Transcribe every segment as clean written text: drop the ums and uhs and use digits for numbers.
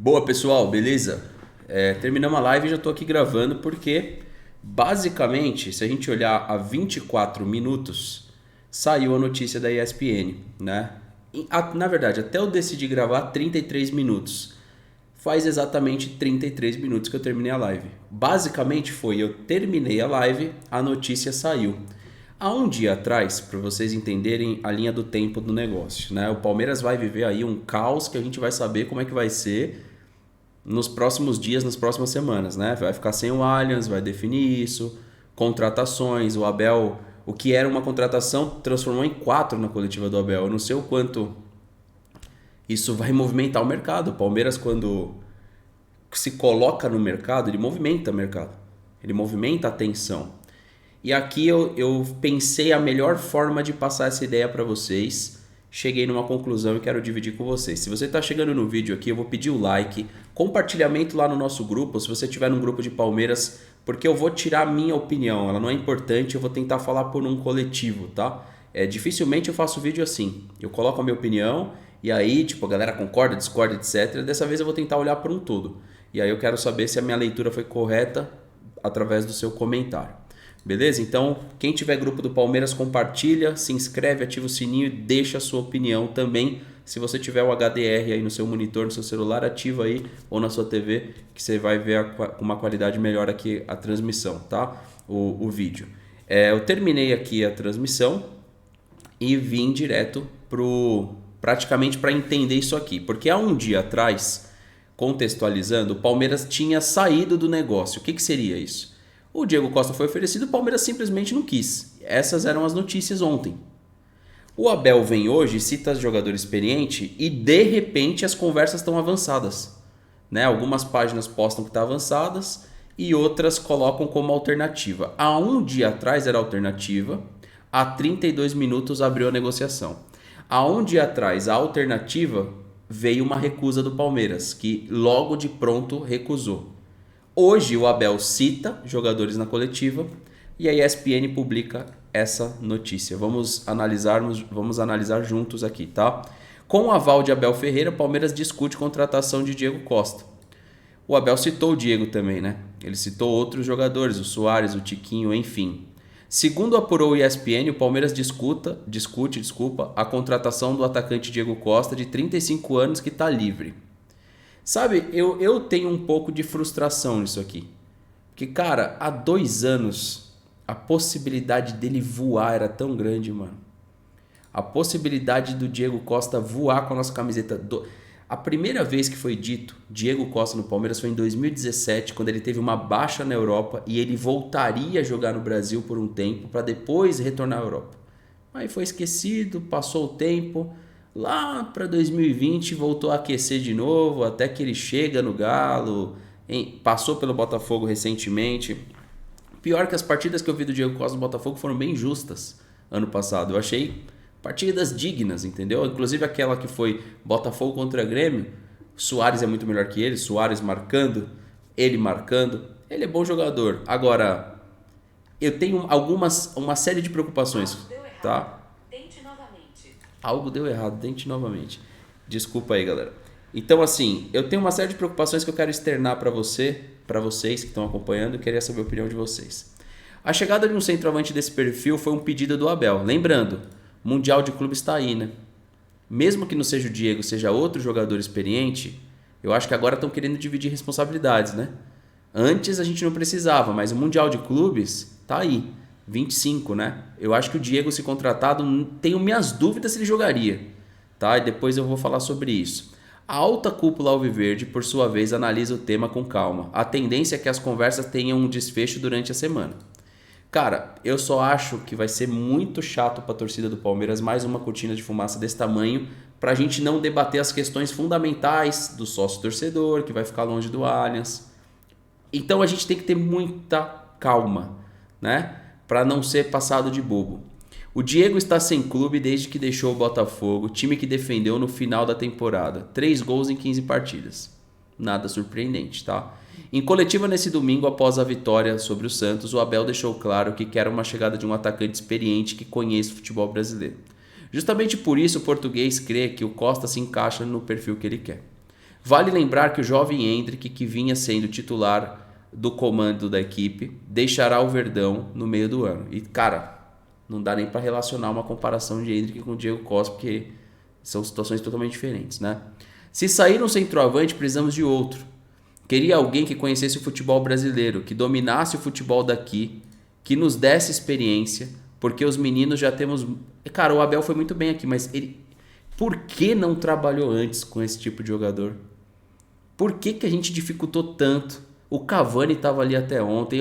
Boa, pessoal, beleza? Terminamos a live e já estou aqui gravando porque, basicamente, se a gente olhar há 24 minutos, saiu a notícia da ESPN, né? Na verdade, até eu decidi gravar 33 minutos. Faz exatamente 33 minutos que eu terminei a live. Basicamente foi, eu terminei a live, a notícia saiu. Há um dia atrás, para vocês entenderem a linha do tempo do negócio, né? O Palmeiras vai viver aí um caos que a gente vai saber como é que vai ser nos próximos dias, nas próximas semanas, né? Vai ficar sem o Allianz, vai definir isso, contratações, o Abel, o que era uma contratação, transformou em 4 na coletiva do Abel. Eu não sei o quanto isso vai movimentar o mercado. O Palmeiras, quando se coloca no mercado, ele movimenta o mercado, ele movimenta a atenção. E aqui eu pensei a melhor forma de passar essa ideia para vocês. Cheguei numa conclusão e quero dividir com vocês. Se você está chegando no vídeo aqui, eu vou pedir o like, compartilhamento lá no nosso grupo, se você estiver num grupo de Palmeiras, porque eu vou tirar a minha opinião, ela não é importante, eu vou tentar falar por um coletivo, tá? Dificilmente eu faço vídeo assim, eu coloco a minha opinião e aí, tipo, a galera concorda, discorda, etc. Dessa vez eu vou tentar olhar por um todo. E aí eu quero saber se a minha leitura foi correta através do seu comentário. Beleza? Então, quem tiver grupo do Palmeiras, compartilha, se inscreve, ativa o sininho e deixa a sua opinião também. Se você tiver o HDR aí no seu monitor, no seu celular, ativa aí ou na sua TV, que você vai ver com uma qualidade melhor aqui a transmissão, tá? O vídeo. Eu terminei aqui a transmissão e vim direto praticamente para entender isso aqui. Porque há um dia atrás, contextualizando, o Palmeiras tinha saído do negócio. O que seria isso? O Diego Costa foi oferecido, o Palmeiras simplesmente não quis. Essas eram as notícias ontem. O Abel vem hoje, cita jogador experiente e de repente as conversas estão avançadas. Né? Algumas páginas postam que estão avançadas e outras colocam como alternativa. Há um dia atrás era alternativa, há 32 minutos abriu a negociação. Há um dia atrás a alternativa veio uma recusa do Palmeiras, que logo de pronto recusou. Hoje o Abel cita jogadores na coletiva e a ESPN publica essa notícia. Vamos analisar juntos aqui, tá? Com o aval de Abel Ferreira, Palmeiras discute contratação de Diego Costa. O Abel citou o Diego também, né? Ele citou outros jogadores, o Suárez, o Tiquinho, enfim. Segundo apurou o ESPN, o Palmeiras discute a contratação do atacante Diego Costa, de 35 anos, que está livre. Sabe, eu tenho um pouco de frustração nisso aqui. Porque, cara, há 2 anos a possibilidade dele voar era tão grande, mano. A possibilidade do Diego Costa voar com a nossa camiseta. A primeira vez que foi dito Diego Costa no Palmeiras foi em 2017, quando ele teve uma baixa na Europa e ele voltaria a jogar no Brasil por um tempo para depois retornar à Europa. Aí foi esquecido, passou o tempo. Lá para 2020 voltou a aquecer de novo, até que ele chega no Galo, passou pelo Botafogo recentemente. Pior que as partidas que eu vi do Diego Costa no Botafogo foram bem justas ano passado. Eu achei partidas dignas, entendeu? Inclusive aquela que foi Botafogo contra Grêmio. Suárez é muito melhor que ele, Suárez marcando, ele marcando. Ele é bom jogador. Agora, eu tenho uma série de preocupações, tá? Algo deu errado, tente novamente. Desculpa aí, galera. Então, assim, eu tenho uma série de preocupações que eu quero externar para vocês que estão acompanhando, e queria saber a opinião de vocês. A chegada de um centroavante desse perfil foi um pedido do Abel. Lembrando, Mundial de Clubes está aí, né? Mesmo que não seja o Diego, seja outro jogador experiente, eu acho que agora estão querendo dividir responsabilidades, né? Antes a gente não precisava, mas o Mundial de Clubes tá aí. 25, né? Eu acho que o Diego, se contratado, tenho minhas dúvidas se ele jogaria, tá? E depois eu vou falar sobre isso. A alta cúpula alviverde, por sua vez, analisa o tema com calma. A tendência é que as conversas tenham um desfecho durante a semana. Cara, eu só acho que vai ser muito chato para a torcida do Palmeiras mais uma cortina de fumaça desse tamanho, para a gente não debater as questões fundamentais do sócio-torcedor, que vai ficar longe do Allianz. Então a gente tem que ter muita calma, né? Para não ser passado de bobo. O Diego está sem clube desde que deixou o Botafogo, time que defendeu no final da temporada. 3 gols em 15 partidas. Nada surpreendente, tá? Em coletiva nesse domingo, após a vitória sobre o Santos, o Abel deixou claro que quer uma chegada de um atacante experiente que conheça o futebol brasileiro. Justamente por isso o português crê que o Costa se encaixa no perfil que ele quer. Vale lembrar que o jovem Endrick, que vinha sendo titular do comando da equipe, deixará o Verdão no meio do ano. E, cara, não dá nem para relacionar uma comparação de Endrick com o Diego Costa, porque são situações totalmente diferentes, né? Se sair um centroavante, precisamos de outro. Queria alguém que conhecesse o futebol brasileiro, que dominasse o futebol daqui, que nos desse experiência, porque os meninos já temos... Cara, o Abel foi muito bem aqui, mas ele... Por que não trabalhou antes com esse tipo de jogador? Por que a gente dificultou tanto? O Cavani estava ali até ontem.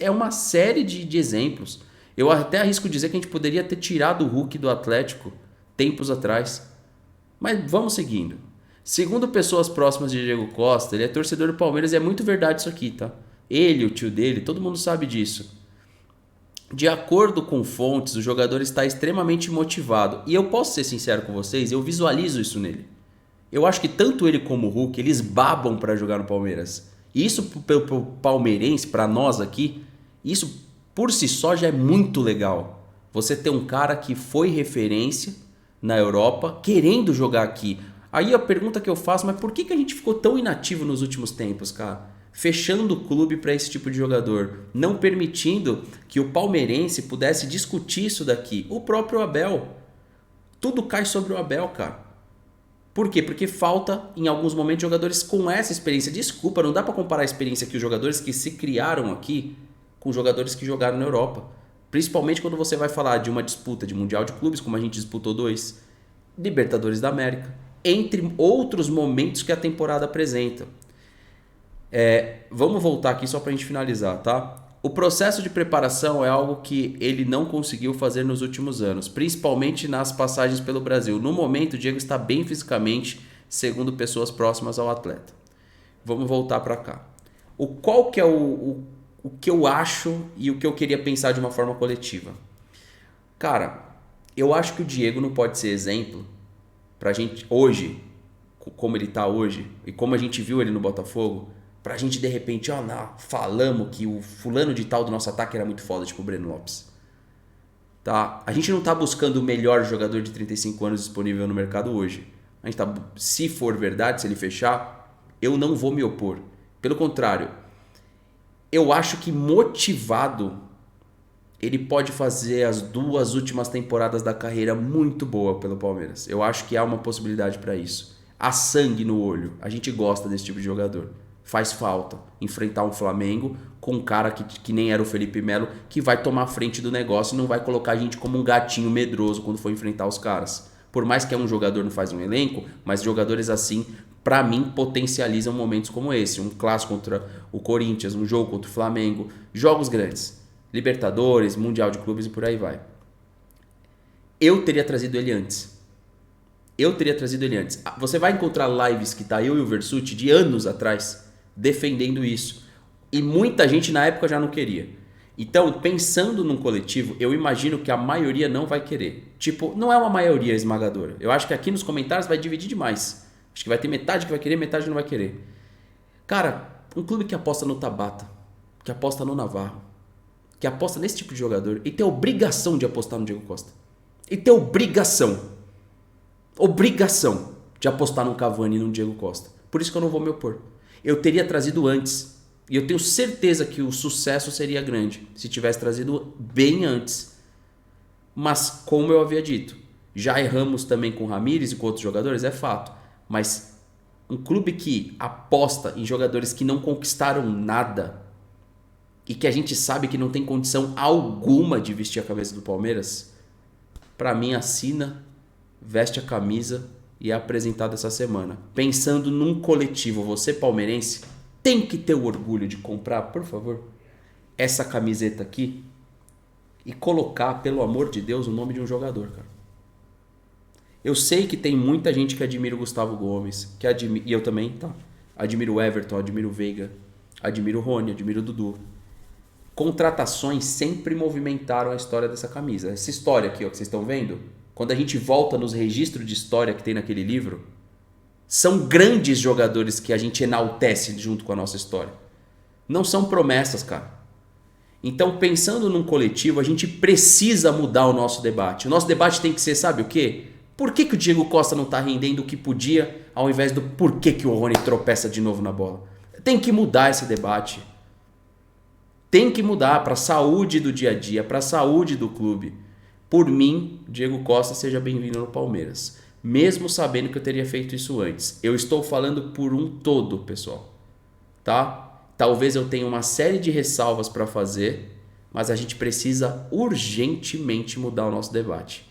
É uma série de exemplos. Eu até arrisco dizer que a gente poderia ter tirado o Hulk do Atlético tempos atrás. Mas vamos seguindo. Segundo pessoas próximas de Diego Costa, ele é torcedor do Palmeiras e é muito verdade isso aqui, tá? Ele, o tio dele, todo mundo sabe disso. De acordo com fontes, o jogador está extremamente motivado. E eu posso ser sincero com vocês, eu visualizo isso nele. Eu acho que tanto ele como o Hulk, eles babam para jogar no Palmeiras. E isso pro palmeirense, para nós aqui, isso por si só já é muito legal. Você ter um cara que foi referência na Europa, querendo jogar aqui. Aí a pergunta que eu faço, mas por que a gente ficou tão inativo nos últimos tempos, cara? Fechando o clube para esse tipo de jogador, não permitindo que o palmeirense pudesse discutir isso daqui. O próprio Abel. Tudo cai sobre o Abel, cara. Por quê? Porque falta, em alguns momentos, jogadores com essa experiência. Desculpa, não dá para comparar a experiência que os jogadores que se criaram aqui com jogadores que jogaram na Europa. Principalmente quando você vai falar de uma disputa de Mundial de Clubes, como a gente disputou 2, Libertadores da América, entre outros momentos que a temporada apresenta. Vamos voltar aqui só para a gente finalizar, tá? O processo de preparação é algo que ele não conseguiu fazer nos últimos anos, principalmente nas passagens pelo Brasil. No momento, o Diego está bem fisicamente, segundo pessoas próximas ao atleta. Vamos voltar para cá. Qual que é o que eu acho e o que eu queria pensar de uma forma coletiva? Cara, eu acho que o Diego não pode ser exemplo pra gente hoje, como ele tá hoje, e como a gente viu ele no Botafogo, pra gente de repente, falamos que o fulano de tal do nosso ataque era muito foda, tipo o Breno Lopes. Tá? A gente não tá buscando o melhor jogador de 35 anos disponível no mercado hoje. A gente tá, se for verdade, se ele fechar, eu não vou me opor. Pelo contrário, eu acho que motivado, ele pode fazer as 2 últimas temporadas da carreira muito boa pelo Palmeiras. Eu acho que há uma possibilidade para isso. Há sangue no olho. A gente gosta desse tipo de jogador. Faz falta enfrentar um Flamengo com um cara que nem era o Felipe Melo, que vai tomar frente do negócio e não vai colocar a gente como um gatinho medroso quando for enfrentar os caras. Por mais que um jogador não faz um elenco, mas jogadores assim, pra mim, potencializam momentos como esse. Um clássico contra o Corinthians, um jogo contra o Flamengo, jogos grandes. Libertadores, Mundial de Clubes e por aí vai. Eu teria trazido ele antes. Você vai encontrar lives que tá eu e o Versuti de anos atrás defendendo isso. E muita gente na época já não queria. Então, pensando num coletivo, eu imagino que a maioria não vai querer. Tipo, não é uma maioria esmagadora. Eu acho que aqui nos comentários vai dividir demais. Acho que vai ter metade que vai querer, metade não vai querer. Cara, um clube que aposta no Tabata, que aposta no Navarro, que aposta nesse tipo de jogador e tem a obrigação de apostar no Diego Costa. E tem obrigação de apostar no Cavani e no Diego Costa. Por isso que eu não vou me opor. Eu teria trazido antes. E eu tenho certeza que o sucesso seria grande se tivesse trazido bem antes. Mas, como eu havia dito, já erramos também com o Ramires e com outros jogadores, é fato. Mas um clube que aposta em jogadores que não conquistaram nada e que a gente sabe que não tem condição alguma de vestir a camisa do Palmeiras, pra mim assina, veste a camisa e é apresentado essa semana. Pensando num coletivo, você palmeirense tem que ter o orgulho de comprar, por favor, essa camiseta aqui e colocar, pelo amor de Deus, o nome de um jogador, cara. Eu sei que tem muita gente que admira o Gustavo Gomes, e eu também, tá? Admiro o Everton, admiro o Veiga, admiro o Rony, admiro o Dudu. Contratações sempre movimentaram a história dessa camisa. Essa história aqui, ó, que vocês estão vendo, quando a gente volta nos registros de história que tem naquele livro, são grandes jogadores que a gente enaltece junto com a nossa história. Não são promessas, cara. Então, pensando num coletivo, a gente precisa mudar o nosso debate. O nosso debate tem que ser, sabe o quê? Por que o Diego Costa não tá rendendo o que podia, ao invés do por que o Rony tropeça de novo na bola? Tem que mudar esse debate. Tem que mudar para a saúde do dia a dia, para a saúde do clube. Por mim, Diego Costa, seja bem-vindo no Palmeiras. Mesmo sabendo que eu teria feito isso antes. Eu estou falando por um todo, pessoal. Tá? Talvez eu tenha uma série de ressalvas para fazer, mas a gente precisa urgentemente mudar o nosso debate.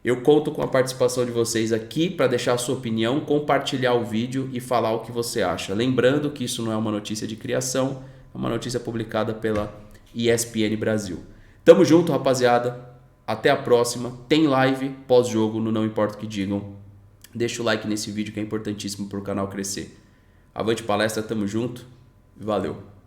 Eu conto com a participação de vocês aqui para deixar a sua opinião, compartilhar o vídeo e falar o que você acha. Lembrando que isso não é uma notícia de criação, é uma notícia publicada pela ESPN Brasil. Tamo junto, rapaziada. Até a próxima. Tem live pós-jogo no Não Importa o que Digam. Deixa o like nesse vídeo que é importantíssimo para o canal crescer. Avante palestra, tamo junto. Valeu.